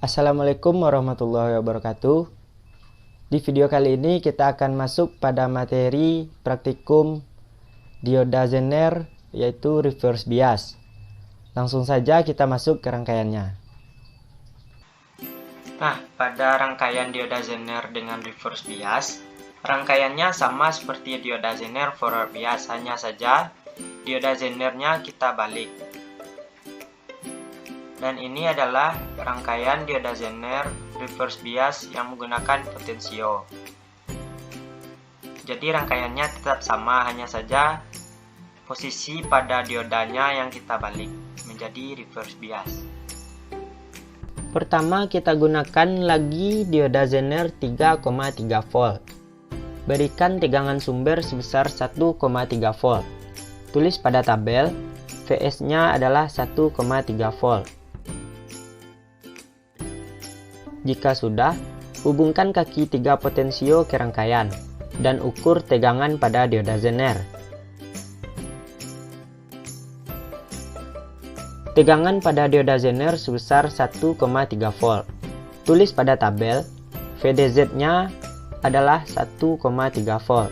Assalamualaikum warahmatullahi wabarakatuh. Di video kali ini kita akan masuk pada materi praktikum dioda Zener, yaitu reverse bias. Langsung saja kita masuk ke rangkaiannya. Nah, pada rangkaian dioda Zener dengan reverse bias, rangkaiannya sama seperti dioda Zener forward bias, hanya saja dioda Zenernya kita balik. Dan ini adalah rangkaian dioda Zener reverse bias yang menggunakan potensio. Jadi rangkaiannya tetap sama, hanya saja posisi pada diodanya yang kita balik menjadi reverse bias. Pertama kita gunakan lagi dioda Zener 3,3 volt. Berikan tegangan sumber sebesar 1,3 volt. Tulis pada tabel, Vs-nya adalah 1,3 volt. Jika sudah, hubungkan kaki 3 potensio ke rangkaian dan ukur tegangan pada dioda Zener. Tegangan pada dioda Zener sebesar 1,3 volt. Tulis pada tabel, VDZ-nya adalah 1,3 volt.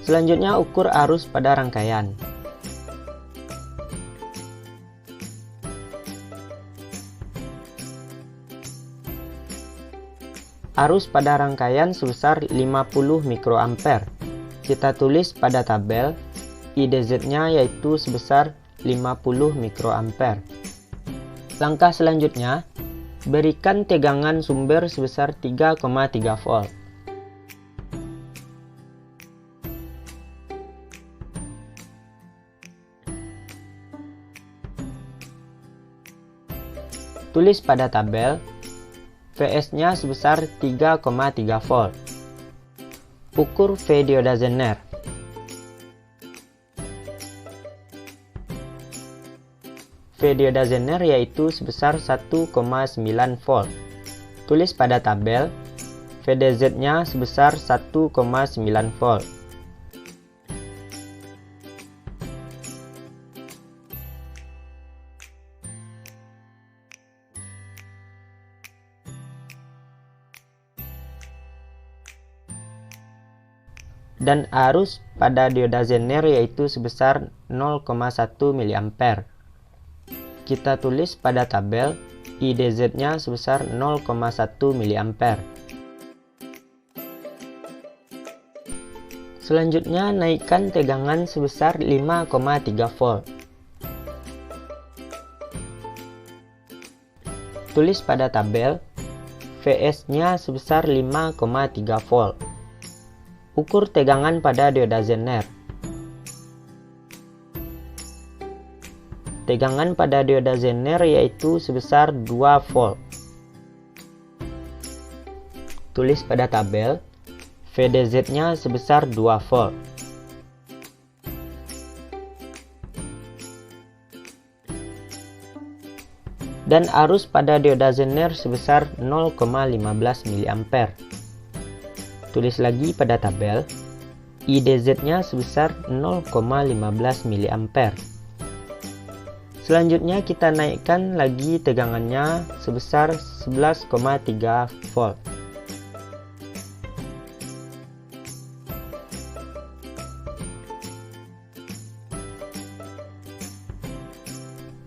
Selanjutnya ukur arus pada rangkaian. Arus pada rangkaian sebesar 50 mikroampere. Kita tulis pada tabel, IDZ-nya yaitu sebesar 50 mikroampere. Langkah selanjutnya, berikan tegangan sumber sebesar 3,3 volt. Tulis pada tabel, Vs-nya sebesar 3,3 volt. Ukur V dioda Zener. V dioda Zener yaitu sebesar 1,9 volt. Tulis pada tabel, VDZ-nya sebesar 1,9 volt. Dan arus pada dioda Zener yaitu sebesar 0,1 mA. Kita tulis pada tabel, IDZ-nya sebesar 0,1 mA. Selanjutnya naikkan tegangan sebesar 5,3 volt. Tulis pada tabel, Vs-nya sebesar 5,3 volt. Ukur tegangan pada dioda Zener. Tegangan pada dioda Zener yaitu sebesar 2 volt. Tulis pada tabel, VDZ-nya sebesar 2 volt. Dan arus pada dioda Zener sebesar 0,15 mA. Tulis lagi pada tabel, IDZ-nya sebesar 0,15 mA. Selanjutnya kita naikkan lagi tegangannya sebesar 11,3 volt.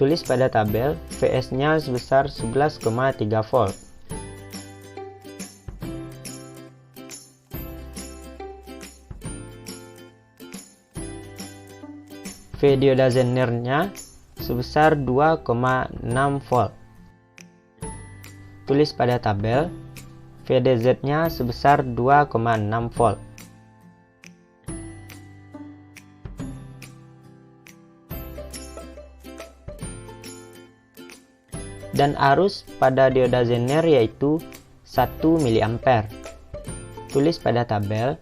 Tulis pada tabel, Vs-nya sebesar 11,3 volt. V dioda Zener-nya sebesar 2,6 volt. Tulis pada tabel, VDZ-nya sebesar 2,6 volt. Dan arus pada dioda Zener yaitu 1 mA. Tulis pada tabel,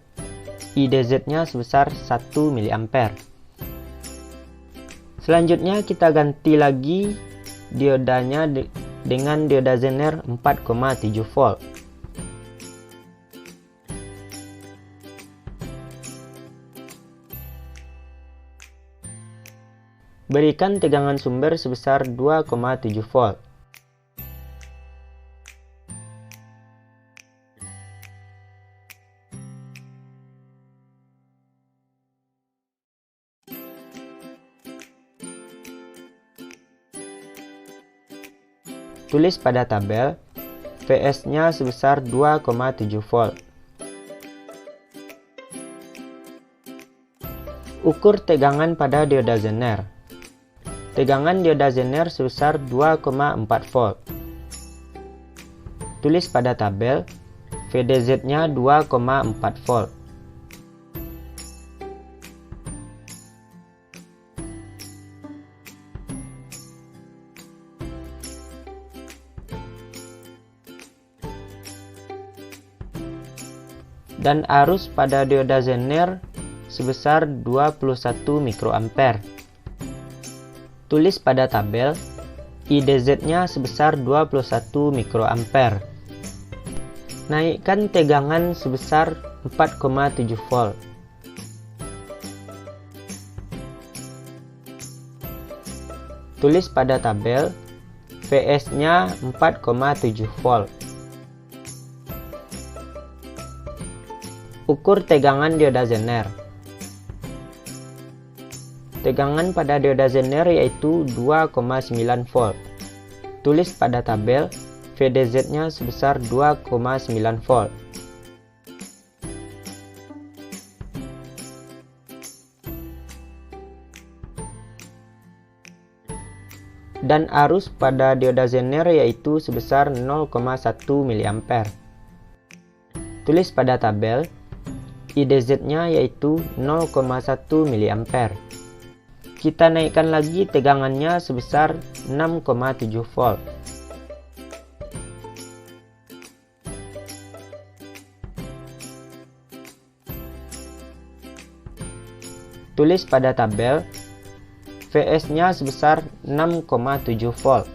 IDZ-nya sebesar 1 mA. Selanjutnya kita ganti lagi diodanya dengan dioda Zener 4,7 volt. Berikan tegangan sumber sebesar 2,7 volt. Tulis pada tabel, Vs-nya sebesar 2,7 volt. Ukur tegangan pada dioda Zener. Tegangan dioda Zener sebesar 2,4 volt. Tulis pada tabel, VDZ-nya 2,4 volt. Dan arus pada dioda Zener sebesar 21 mikroampere. Tulis pada tabel, IDZ-nya sebesar 21 mikroampere. Naikkan tegangan sebesar 4,7 volt. Tulis pada tabel, Vs-nya 4,7 volt. Ukur tegangan dioda Zener. Tegangan pada dioda Zener yaitu 2,9 volt. Tulis pada tabel, VDZ-nya sebesar 2,9 volt. Dan arus pada dioda Zener yaitu sebesar 0,1 mA. Tulis pada tabel, IDZ-nya yaitu 0,1 mA. Kita naikkan lagi tegangannya sebesar 6,7 volt. Tulis pada tabel, Vs-nya sebesar 6,7 volt.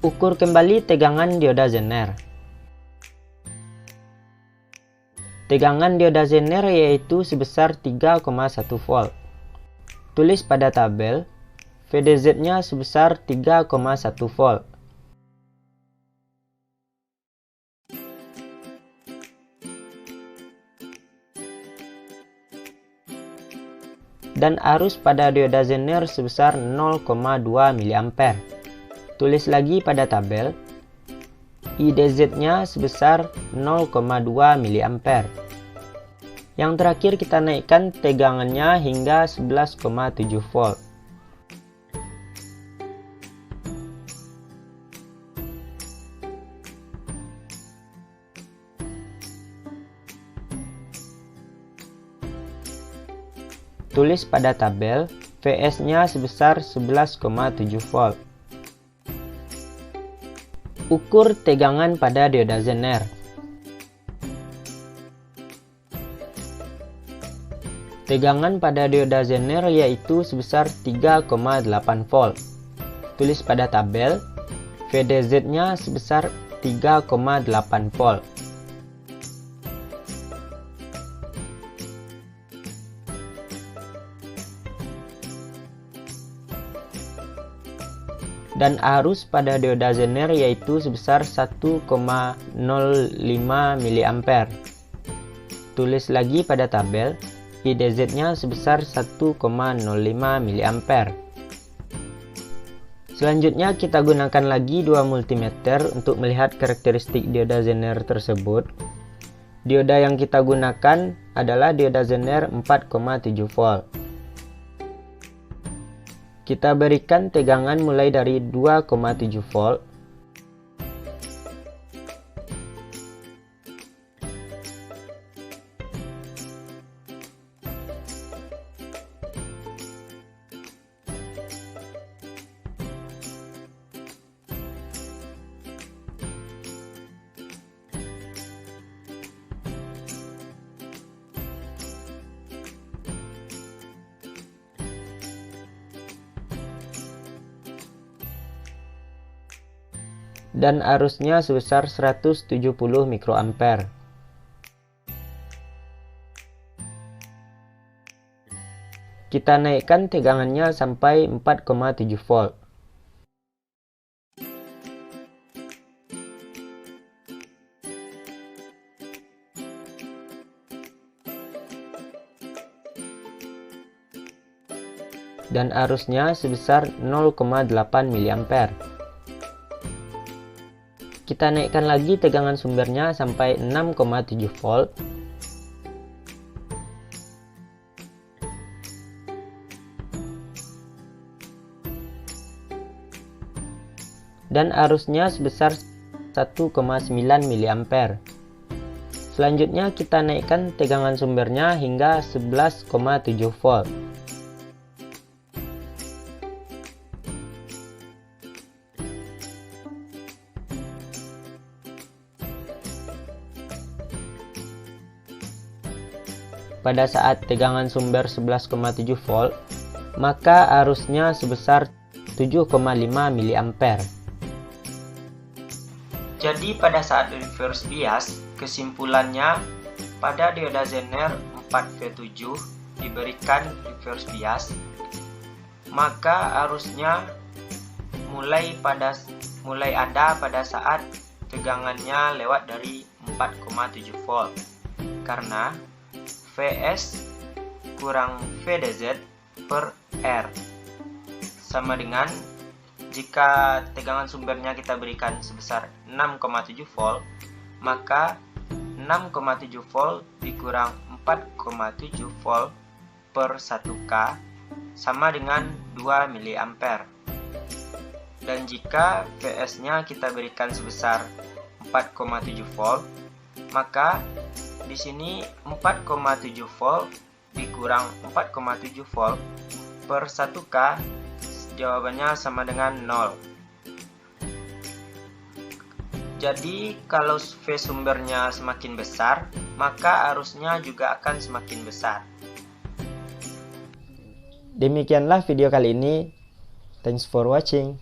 Ukur kembali tegangan dioda Zener. Tegangan dioda Zener yaitu sebesar 3,1 volt. Tulis pada tabel, VDZ-nya sebesar 3,1 volt. Dan arus pada dioda Zener sebesar 0,2 mA. Tulis lagi pada tabel, IDZ-nya sebesar 0,2 mA. Yang terakhir kita naikkan tegangannya hingga 11,7 volt. Tulis pada tabel, Vs-nya sebesar 11,7 volt. Ukur tegangan pada dioda Zener. Tegangan pada dioda Zener yaitu sebesar 3,8 volt. Tulis pada tabel, VDZ-nya sebesar 3,8 volt. Dan arus pada dioda Zener yaitu sebesar 1,05 mA. Tulis lagi pada tabel, IDZ-nya sebesar 1,05 mA. Selanjutnya kita gunakan lagi dua multimeter untuk melihat karakteristik dioda Zener tersebut. Dioda yang kita gunakan adalah dioda Zener 4,7 volt. Kita berikan tegangan mulai dari 2,7 volt. Dan arusnya sebesar 170 mikroampere. Kita naikkan tegangannya sampai 4,7 volt. dan arusnya sebesar 0,8 mA. Kita naikkan lagi tegangan sumbernya sampai 6,7 volt. Dan arusnya sebesar 1,9 mA. Selanjutnya kita naikkan tegangan sumbernya hingga 11,7 volt. Pada saat tegangan sumber 11,7 volt, maka arusnya sebesar 7,5 mA. Jadi pada saat reverse bias, kesimpulannya pada dioda Zener 4V7 diberikan reverse bias, maka arusnya mulai ada pada saat tegangannya lewat dari 4,7 volt, karena Vs kurang VDZ per R sama dengan jika tegangan sumbernya kita berikan sebesar 6,7 volt, maka 6,7 volt dikurang 4,7 volt per 1K sama dengan 2 mA. Dan jika Vs-nya kita berikan sebesar 4,7 volt, maka di sini 4,7 volt dikurang 4,7 volt per 1K, jawabannya sama dengan 0. Jadi kalau V sumbernya semakin besar, maka arusnya juga akan semakin besar. Demikianlah video kali ini. Thanks for watching.